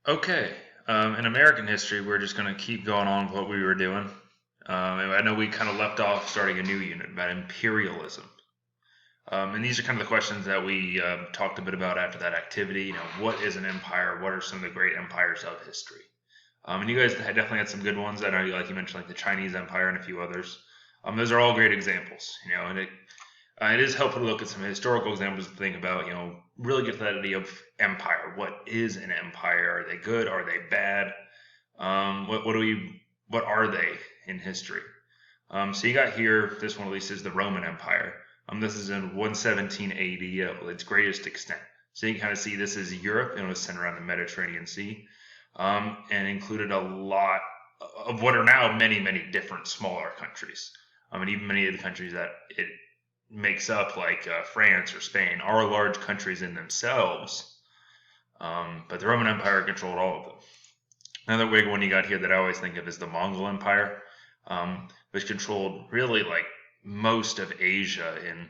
Okay. In American history, we're just going to keep going on with what we were doing. And I know we kind of left off starting a new unit about imperialism. And these are kind of the questions that we talked a bit about after that activity. What is an empire? What are some of the great empires of history? And you guys definitely had some good ones. I know, like you mentioned, like the Chinese Empire and a few others. Those are all great examples. And it is helpful to look at some historical examples to think about. Really get that idea of empire. What is an empire? Are they good? Are they bad? What are they in history? So you got here, this one at least is the Roman Empire. This is in 117 AD at its greatest extent. So you can kind of see this is Europe, and it was centered around the Mediterranean Sea, and included a lot of what are now many, many different smaller countries. And even many of the countries that it makes up, like France or Spain, are large countries in themselves. But the Roman Empire controlled all of them. Another big one you got here that I always think of is the Mongol Empire, which controlled really like most of Asia in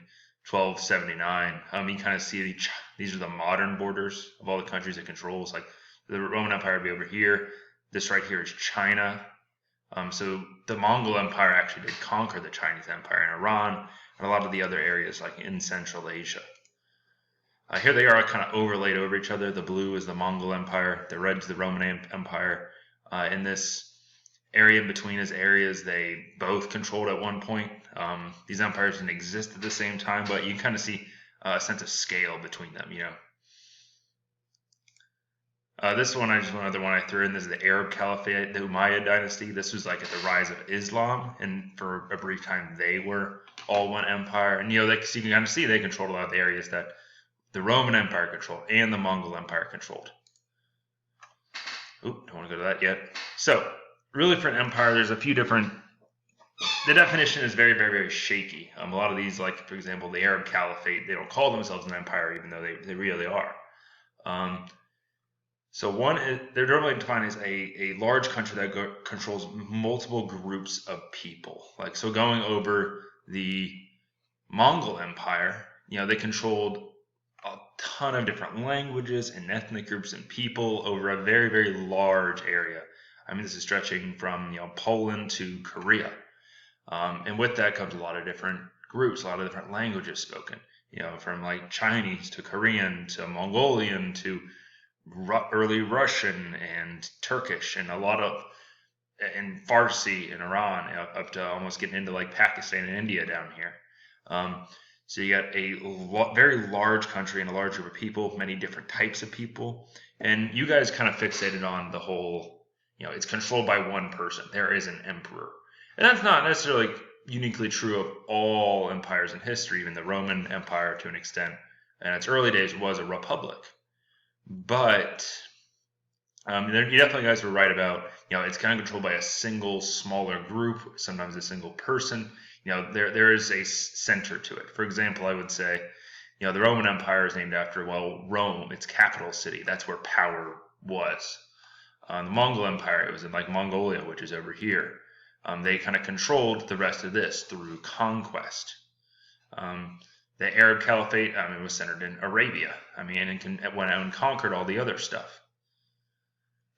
1279. You kind of see these are the modern borders of all the countries it controls. Like the Roman Empire would be over here. This right here is China. So the Mongol Empire actually did conquer the Chinese Empire in Iran and a lot of the other areas like in Central Asia. Here they are kind of overlaid over each other. The blue is the Mongol Empire. The red is the Roman Empire. In this area in between is areas they both controlled at one point. These empires didn't exist at the same time, but you can kind of see a sense of scale between them, This one, another one I threw in. This is the Arab Caliphate, the Umayyad dynasty. This was like at the rise of Islam, and for a brief time they were all one empire. And so you can kind of see they controlled a lot of the areas that the Roman Empire controlled and the Mongol Empire controlled. Oop, don't want to go to that yet. So, really for an empire, there's a few different. The definition is very, very, very shaky. A lot of these, like for example, the Arab Caliphate, they don't call themselves an empire, even though they really are. So one is they're normally defined as a large country that controls multiple groups of people. Like so, going over the Mongol Empire, they controlled a ton of different languages and ethnic groups and people over a very, very large area. I mean, this is stretching from Poland to Korea, and with that comes a lot of different groups, a lot of different languages spoken. From like Chinese to Korean to Mongolian to early Russian and Turkish and and Farsi in Iran, up to almost getting into like Pakistan and India down here. So you got a very large country and a large group of people, many different types of people. And you guys kind of fixated on the whole, it's controlled by one person. There is an emperor. And that's not necessarily uniquely true of all empires in history. Even the Roman Empire, to an extent, in its early days, was a republic. But you definitely guys were right about, it's kind of controlled by a single smaller group, sometimes a single person. There is a center to it. For example, I would say, the Roman Empire is named after, Rome, its capital city. That's where power was. The Mongol Empire, it was in like Mongolia, which is over here. They kind of controlled the rest of this through conquest. The Arab Caliphate, was centered in Arabia. It went out and conquered all the other stuff.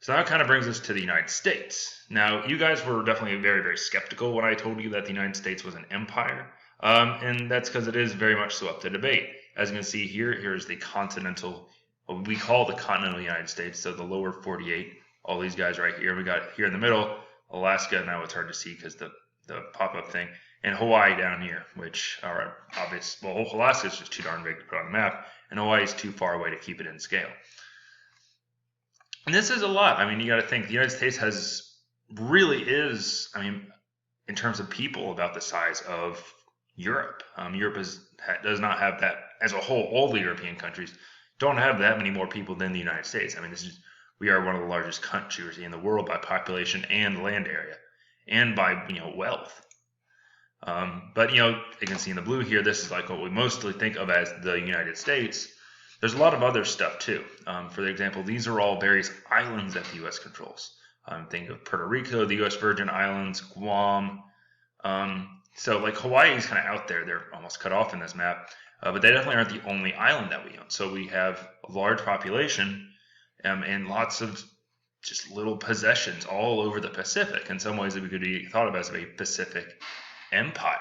So that kind of brings us to the United States. Now, you guys were definitely very, very skeptical when I told you that the United States was an empire. And that's because it is very much so up to debate. As you can see here's the continental, what we call the continental United States, so the lower 48, all these guys right here. We got here in the middle, Alaska. Now it's hard to see because the pop-up thing. And Hawaii down here, which are obvious. Well, Alaska is just too darn big to put on the map, and Hawaii is too far away to keep it in scale. And this is a lot. You got to think the United States is, in terms of people, about the size of Europe. Europe does not have that as a whole. All the European countries don't have that many more people than the United States. We are one of the largest countries in the world by population and land area, and by wealth. But you can see in the blue here, this is like what we mostly think of as the United States. There's a lot of other stuff too. For example, these are all various islands that the U.S. controls. Think of Puerto Rico, the U.S. Virgin Islands, Guam. So like Hawaii is kind of out there. They're almost cut off in this map. But they definitely aren't the only island that we own. So we have a large population and lots of just little possessions all over the Pacific. In some ways, we could be thought of as a Pacific empire.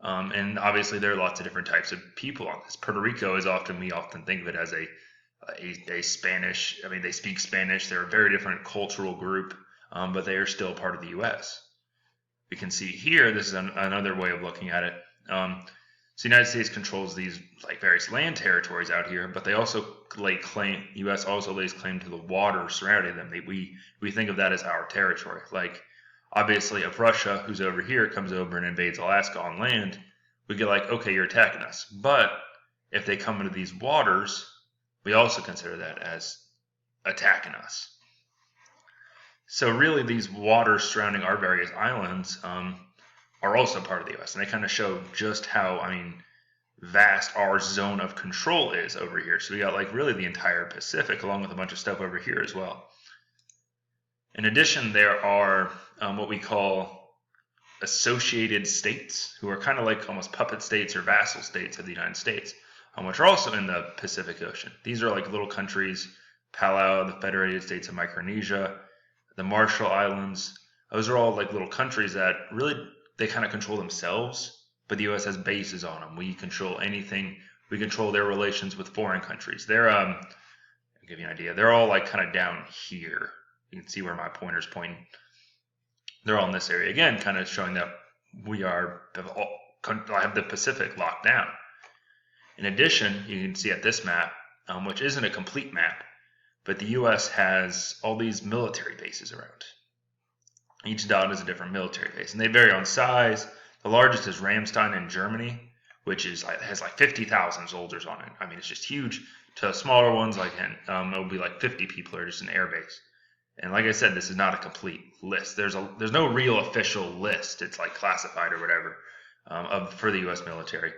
And obviously, there are lots of different types of people on this. Puerto Rico is often, we often think of it as a Spanish. I mean, they speak Spanish. They're a very different cultural group, but they are still part of the U.S. We can see here, this is another way of looking at it. So the United States controls these like various land territories out here, but they also lay claim. U.S. also lays claim to the water surrounding them. We think of that as our territory. Like obviously, if Russia, who's over here, comes over and invades Alaska on land, we get like, okay, you're attacking us. But if they come into these waters, we also consider that as attacking us. So really, these waters surrounding our various islands are also part of the U.S. And they kind of show just how, vast our zone of control is over here. So we got like really the entire Pacific along with a bunch of stuff over here as well. In addition, there are what we call associated states, who are kind of like almost puppet states or vassal states of the United States, which are also in the Pacific Ocean. These are like little countries, Palau, the Federated States of Micronesia, the Marshall Islands. Those are all like little countries that really, they kind of control themselves, but the U.S. has bases on them. We control anything. We control their relations with foreign countries. They're, I'll give you an idea. They're all like kind of down here. You can see where my pointer's pointing. They're all in this area. Again, kind of showing that we have the Pacific locked down. In addition, you can see at this map, which isn't a complete map, but the U.S. has all these military bases around. Each dot is a different military base, and they vary on size. The largest is Ramstein in Germany, which has like 50,000 soldiers on it. It's just huge. To smaller ones, like it'll be like 50 people or just an air base. And like I said, this is not a complete list. There's no real official list. It's like classified or whatever for the U.S. military.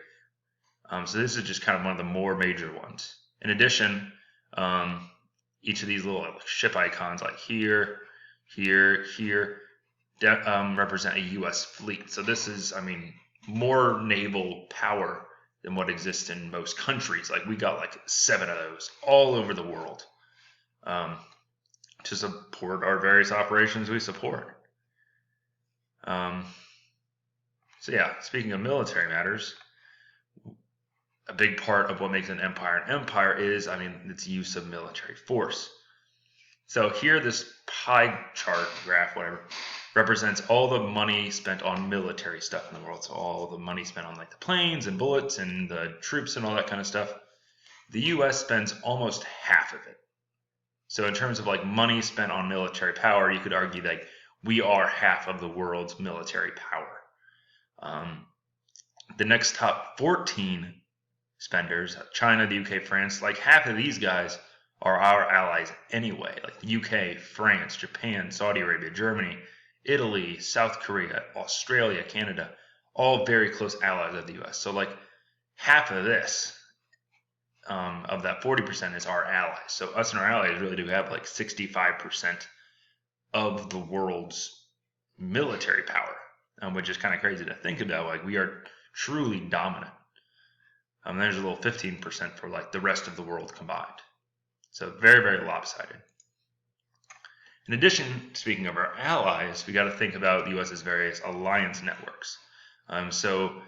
So this is just kind of one of the more major ones. In addition, each of these little ship icons, like here, represent a U.S. fleet. So this is, more naval power than what exists in most countries. Like we got like 7 of those all over the world to support our various operations we support. So yeah, speaking of military matters, a big part of what makes an empire is, its use of military force. So here, this pie chart graph, whatever, represents all the money spent on military stuff in the world. So all the money spent on like the planes and bullets and the troops and all that kind of stuff. The U.S. spends almost half of it. So in terms of like money spent on military power, you could argue that we are half of the world's military power. The next top 14 spenders, China, the UK, France, like half of these guys are our allies anyway. Like the UK, France, Japan, Saudi Arabia, Germany, Italy, South Korea, Australia, Canada, all very close allies of the U.S. So like half of this, of that 40% is our allies. So us and our allies really do have like 65% of the world's military power, which is kind of crazy to think about. Like we are truly dominant. There's a little 15% for like the rest of the world combined. So very, very lopsided. In addition, speaking of our allies, we got to think about the U.S.'s various alliance networks. So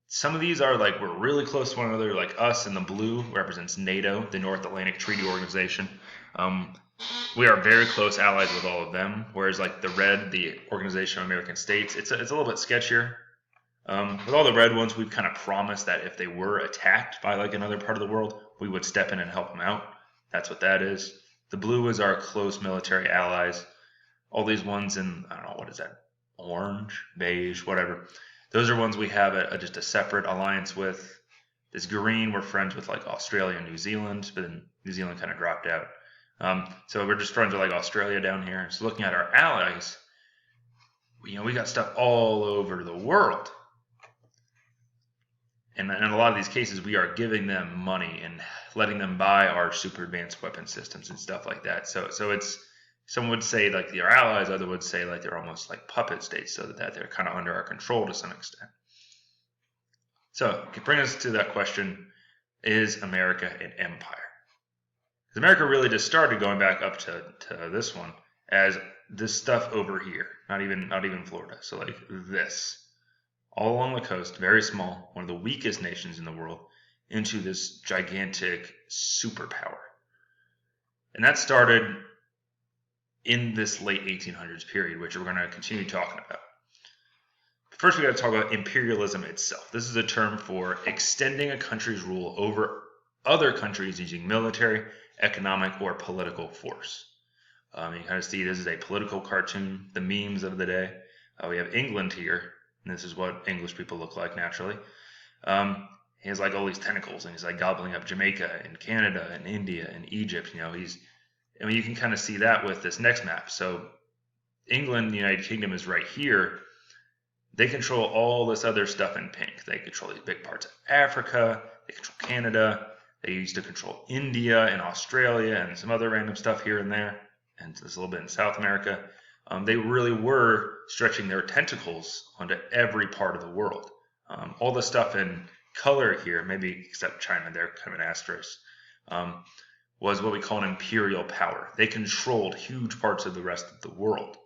some of these are like we're really close to one another, like us in the blue represents NATO, the North Atlantic Treaty Organization. We are very close allies with all of them, whereas like the red, the Organization of American States, it's a little bit sketchier. With all the red ones, we've kind of promised that if they were attacked by like another part of the world, we would step in and help them out. That's what that is. The blue is our close military allies. All these ones in, I don't know, what is that? Orange, beige, whatever. Those are ones we have just a separate alliance with. This green, we're friends with like Australia and New Zealand, but then New Zealand kind of dropped out. So we're just friends with like Australia down here. So looking at our allies, we got stuff all over the world. And in a lot of these cases, we are giving them money and letting them buy our super advanced weapon systems and stuff like that. So it's, some would say like they're allies, others would say like they're almost like puppet states, so that they're kind of under our control to some extent. So to bring us to that question, is America an empire? America really just started going back up to this one as this stuff over here, not even Florida. So like this, all along the coast, very small, one of the weakest nations in the world, into this gigantic superpower. And that started in this late 1800s period, which we're going to continue talking about. First, we got to talk about imperialism itself. This is a term for extending a country's rule over other countries using military, economic, or political force. You kind of see this is a political cartoon, the memes of the day. We have England here, and this is what English people look like naturally. He has like all these tentacles, and he's like gobbling up Jamaica and Canada and India and Egypt. You can kind of see that with this next map. So England, the United Kingdom, is right here. They control all this other stuff in pink. They control these big parts of Africa. They control Canada. They used to control India and Australia and some other random stuff here and there, and just a little bit in South America. They really were stretching their tentacles onto every part of the world. All the stuff in color here, maybe except China, they're kind of an asterisk, was what we call an imperial power. They controlled huge parts of the rest of the world.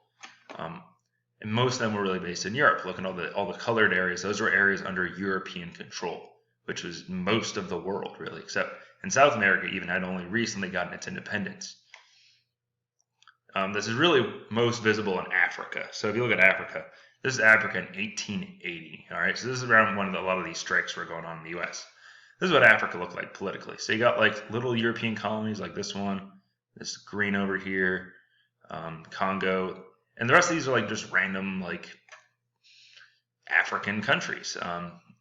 And most of them were really based in Europe. Look at all the colored areas. Those were areas under European control, which was most of the world, really, except in South America even had only recently gotten its independence. This is really most visible in Africa. So if you look at Africa, this is Africa in 1880. All right, so this is around when a lot of these strikes were going on in the U.S. This is what Africa looked like politically. So you got like little European colonies like this one, this green over here, Congo, and the rest of these are like just random like African countries.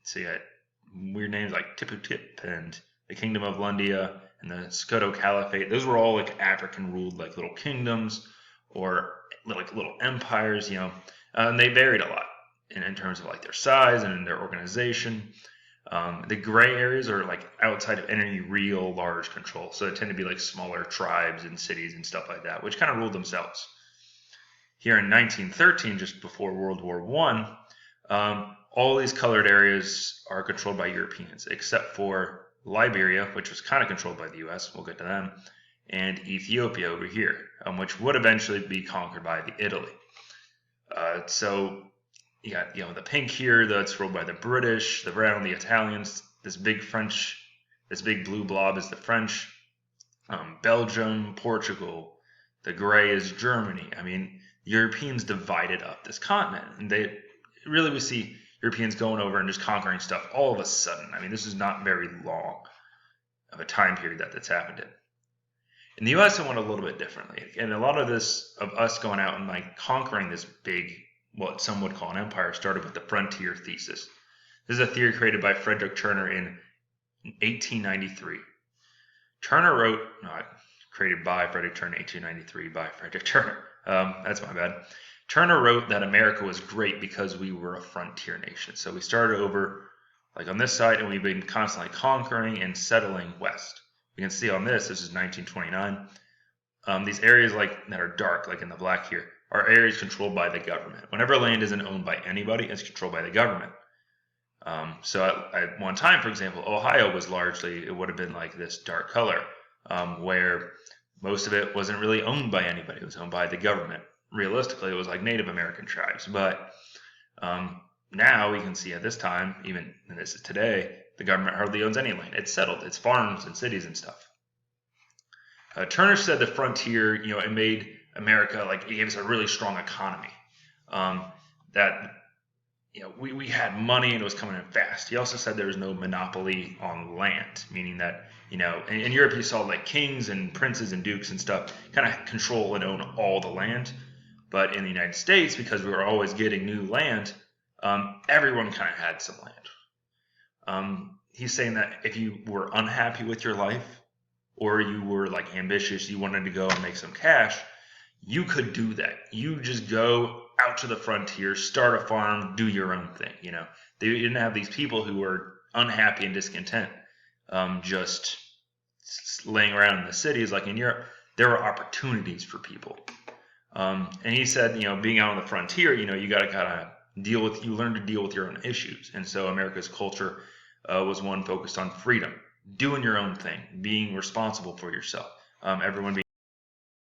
So you got weird names like Tipu Tip and the Kingdom of Lundia and the Sokoto Caliphate. Those were all like African ruled like little kingdoms or like little empires, and they varied a lot in terms of like their size and in their organization. The gray areas are like outside of any real large control. So they tend to be like smaller tribes and cities and stuff like that, which kind of ruled themselves. Here in 1913, just before World War I, all these colored areas are controlled by Europeans, except for Liberia, which was kind of controlled by the U.S. We'll get to them, and Ethiopia over here, which would eventually be conquered by Italy. So you got the pink here that's ruled by the British, the brown the Italians, this big blue blob is the French, Belgium, Portugal. The gray is Germany. I mean, Europeans divided up this continent, and we see Europeans going over and just conquering stuff all of a sudden. I mean, this is not very long of a time period that's happened in. In the U.S., it went a little bit differently, and a lot of this of us going out and like conquering this big, what some would call an empire, started with the frontier thesis. This is a theory created by Frederick Turner in 1893. Turner wrote, created by Frederick Turner, 1893 by Frederick Turner. That's my bad. Turner wrote that America was great because we were a frontier nation. So we started over like on this side, and we've been constantly conquering and settling west. You can see on this is 1929. These areas like that are dark, like in the black here, are areas controlled by the government. Whenever land isn't owned by anybody, it's controlled by the government. So at one time, for example, Ohio was largely, it would have been like this dark color, where most of it wasn't really owned by anybody. It was owned by the government. Realistically, it was like Native American tribes. But now we can see at this time, even, and this is today, the government hardly owns any land. It's settled. It's farms and cities and stuff. Turner said the frontier, it made America, like it gave us a really strong economy. That we had money and it was coming in fast. He also said there was no monopoly on land, meaning that in Europe you saw like kings and princes and dukes and stuff kind of control and own all the land. But in the United States, because we were always getting new land, everyone kind of had some land. He's saying that if you were unhappy with your life, or you were like ambitious, you wanted to go and make some cash, you could do that. You just go out to the frontier, start a farm, do your own thing. They didn't have these people who were unhappy and discontent, just laying around in the cities like in Europe. There were opportunities for people. And he said, being out on the frontier, you got to kind of you learn to deal with your own issues. And so America's culture was one focused on freedom, doing your own thing, being responsible for yourself, everyone